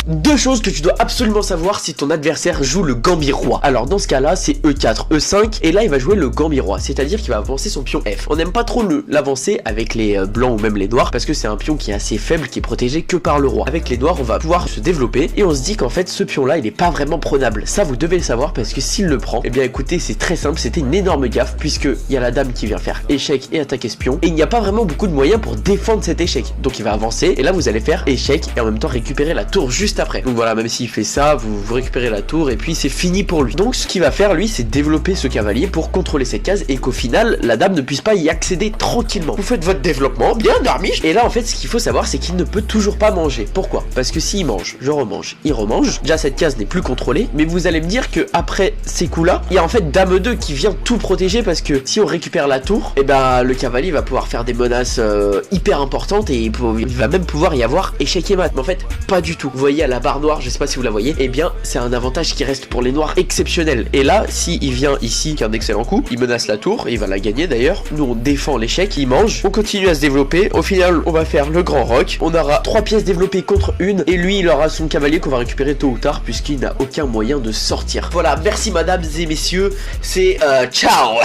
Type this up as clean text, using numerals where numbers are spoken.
deux choses que tu dois absolument savoir si ton adversaire joue le gambit roi. Alors dans ce cas là c'est E4, E5 et là il va jouer le gambit roi, c'est-à-dire qu'il va avancer son pion F. On n'aime pas trop l'avancer avec les blancs ou même les noirs parce que c'est un pion qui est assez faible, qui est protégé que par le roi. Avec les noirs on va pouvoir se développer et on se dit qu'en fait ce pion là il est pas vraiment prenable. Ça vous devez le savoir parce que s'il le prend, eh bien écoutez c'est très simple, c'était une énorme gaffe puisque il y a la dame qui vient faire échec et attaquer ce pion et il n'y a pas vraiment beaucoup de moyens pour défendre cet échec. Donc il va avancer et là vous allez faire échec et en même temps récupérer la tour juste après. Donc voilà, même s'il fait ça, vous récupérez la tour et puis c'est fini pour lui. Donc ce qu'il va faire lui c'est développer ce cavalier pour contrôler cette case et qu'au final la dame ne puisse pas y accéder tranquillement. Vous faites votre développement, bien Darmiche. Et là en fait ce qu'il faut savoir c'est qu'il ne peut toujours pas manger. Pourquoi? Parce que s'il mange, je remange, il remange. Déjà cette case n'est plus contrôlée, mais vous allez me dire que après ces coups là, il y a en fait dame 2 qui vient tout protéger parce que si on récupère la tour, et ben le cavalier va pouvoir faire des menaces hyper importantes et il va même pouvoir y avoir échec et mat. Mais en fait pas du tout. Vous voyez à la barre noire, je sais pas si vous la voyez, et bien c'est un avantage qui reste pour les noirs exceptionnel. Et là si il vient ici qu'un excellent coup, il menace la tour et il va la gagner d'ailleurs. Nous on défend l'échec, il mange, on continue à se développer. Au final on va faire le grand roc, on aura 3 pièces développées contre une et lui il aura son cavalier qu'on va récupérer tôt ou tard puisqu'il n'a aucun moyen de sortir. Voilà, merci mesdames et messieurs, c'est ciao.